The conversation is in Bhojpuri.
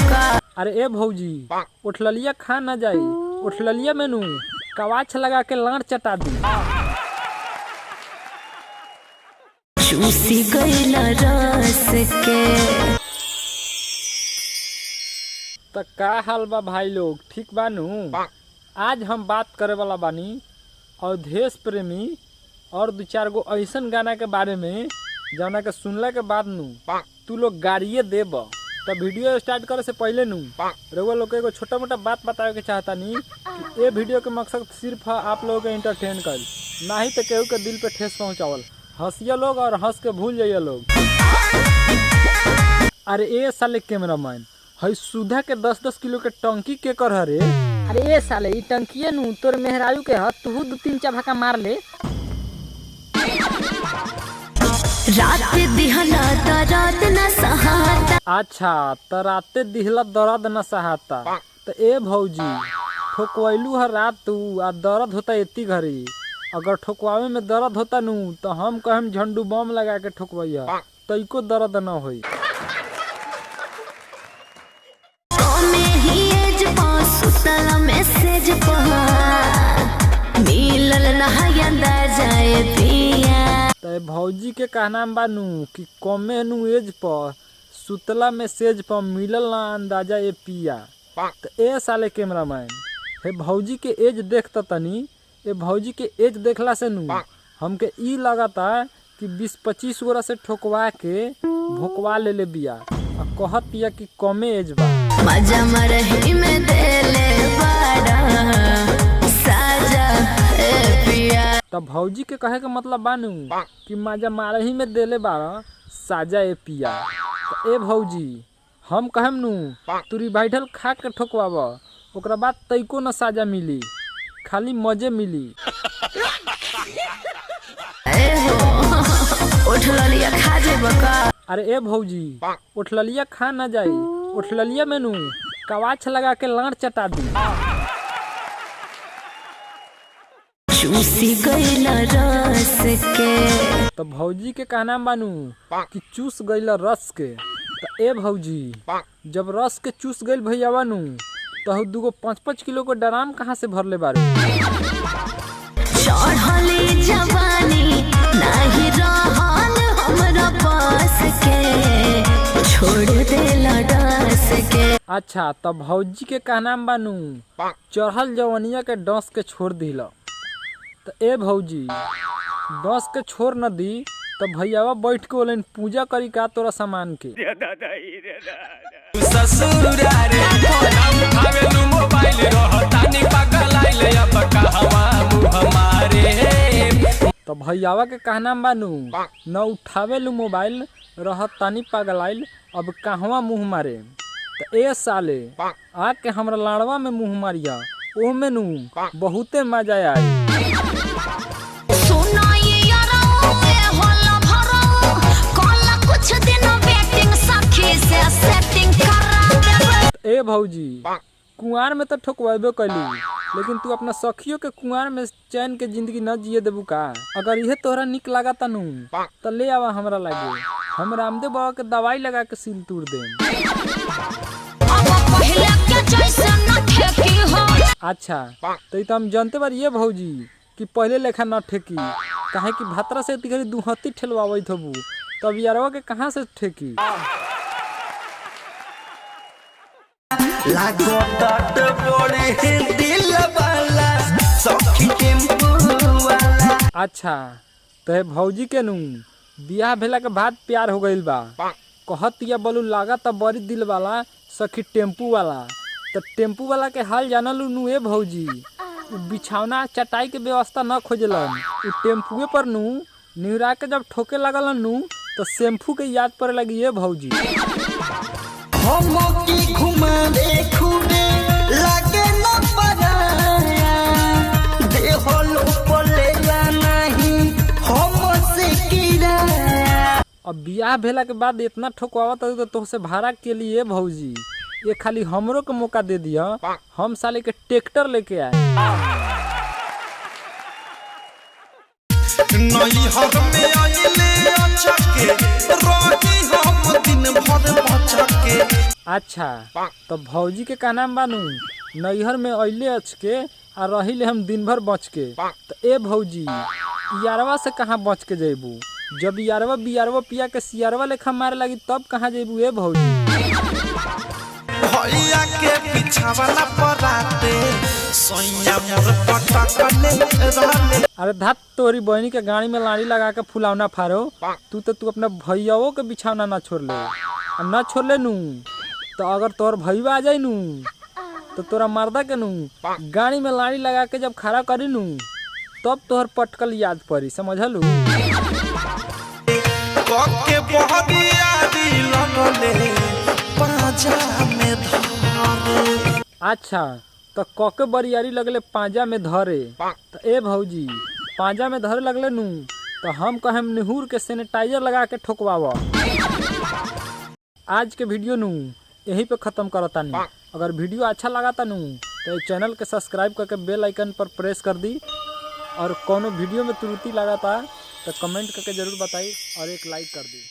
बका। अरे ए भौजी उठलिया खा ना जाई, उठलिया में नू कवाच लगा के लाड़ चटा दी। चूसी गइला रस के। तो का हाल बा भाई लोग, ठीक बानू? आज हम बात करे वाला बानी अवधेश प्रेमी और दो चार गो ऐसन गाना के बारे में जौना के सुनला के बाद नू तू लोग गाड़िए देब। तो वीडियो स्टार्ट करे से पहले नू रउआ लोग एगो छोटा मोटा बात बतावे के चाहता नी कि ये वीडियो के मकसद सिर्फ आप लोगों के इंटरटेन कर, ना ही तो केहू के दिल पे ठेस पहुँचावल। हंसिया लोग और हंस के भूल जाइए लोग। अरे ए साले कैमरामैन, हई सुधा के 10-10 किलो के टंकी के कर हरे? अरे ए साले ई टंकिए नु तोर मेहरारू के ह, तू 2-3 चभका मार ले। रात दिहला दर्द न सहाता। अच्छा तो राते दिहला दर्द न सहाता। तो ए भौजी ठोकवैलू हर रात तू आ दर्द होता एती घरी। अगर ठोकवावे में दर्द होता नू तो हम कहम झंडू बम लगा के ठोकवैया, तइको दर्द न होई। मैसेज मिलल नहायंदा जाए पिया। तो भौजी के कहना बानू कि कमे नू एज पर सुतला मैसेज पर मिलल ना अंदाजा ए पिया। तो ए साले कैमरामैन, हे भौजी के एज देखता तनी, ए भौजी के एज देखला से नू हमके ई लगाता कि 20-25 गोरा से ठोकवा के भोकवा ले बिया और कहत पिया कि कमे एज बा। मजा मरही में देले बाड़ा साजा ए पिया। तब भौजी के कहे के मतलब बानू कि मजा मारही में देले बाड़ा साजा ए पिया। तो ए भौजी हम कहम नू तू रिवाइडल खा के ठोकवाब, ओकरा बाद तइको न साजा मिली, खाली मजे मिली। उठलिया खा जे बका। अरे ए भौजी उठलिया खा ना जाई, उठलिया में नू कवाच लगा के लाड़ चटा दी। चूसी गइला रस के। तो भौजी के कहना बानू कि चूस गइला रस के। तो ए भौजी जब रस के चूस गइल भैया बानू तो 2-5 किलो को ड्राम कहाँ से भरले बारे? चढ़ली जवानी नाही रहल हमरा पास के, छोड़ देला डास के। अच्छा तब भौजी के कहना बानू चढ़ल जवनिया के डस के छोड़ दिला। तो ए भौजी डस के छोड़ न दी तो भैयावा बैठ के बोले पूजा करी का तोरा सामान के। तो भैयावा के कहना बानू न उठावे लू मोबाइल रहत तानी पगलाइल, अब कहवा मुँह मारे। तो ए साले आके हमरा लाड़वा में मुँह मारिया, ओ में नू बहुते मजा आई। ए भौजी कुंवार में तो ठोकवाबे कैलू, लेकिन तू अपना सखियों के कुंवार में चैन के जिंदगी न जिए देबू का? अगर यह तोहरा निक लागता नू तो ले आवा हमरा लागे, हम रामदेव बाबा के दवाई लगा के सील तोड़ दे। अच्छा तो हम जानते बारी ये भौजी कि पहले लेखा न ठेकी, काहे कि भातरा से तिघरी दुहत्ती ठेलवावत हबू, तब यारवा के कहाँ से ठेकी? अच्छा तो भौजी के नू बियाह भेला के बाद प्यार हो गइल बा, कहत या बोलू लागा त बड़ी दिल वाला सखी टेम्पू वाला। तो टेम्पू वाला के हाल जानलू नू ए भौजी, बिछौना चटाई के व्यवस्था न खोजलन, उ टेम्पुए पर नू निहुरा के जब ठोके लगलन नू तो शैम्पू के याद पड़े लगी ए भौजी। अब बियाह भेला के बाद इतना ठोकवावत तो तोहसे भाड़ा के लिए भौजी, ये खाली हमरो के मौका दे दिया, हम साले के ट्रैक्टर लेके आए। अच्छा तो भौजी के का नाम बानू नैहर में अइले अच के आ रहिले हम दिन भर बच के। तो ए भौजी यारवा से कहाँ बच के जेबू? जब यारवा बियारवा पिया के सियारवा लेखा मारे लगी तब कहाँ जेबू ए भौजी? भैया के पिछावला पराते सोइया मोर पटकले रहले। अरे धात तोरी बहनी के गाड़ी में लाड़ी लगा के फुलावना फारो। तू अपना भैयाओ के बिछावना ना छोड़ ले। ना छोड़ ले नू तो अगर तोर भैया आ जाई नू तो तोरा मर्दा के नू गाड़ी में लाड़ी लगा के जब खड़ा करी नू तब तोहर पटकल याद पड़ी, समझलू? के बहदिया लगले पाजा में धरे। अच्छा तो कके बरियारी लगले पांजा में धरे। तो ए भौजी पांजा में धरे लगले नू तो हम कहेम निहुर के सैनिटाइजर लगा के ठोकवावा। आज के वीडियो नू यहीं पे खत्म करतानी। अगर वीडियो अच्छा लगा ता नू तो चैनल के सब्सक्राइब करके बेल आइकन पर प्रेस कर दी और कोनो वीडियो में त्रुटि लगा था तो कमेंट करके जरूर बताई और एक लाइक कर दी।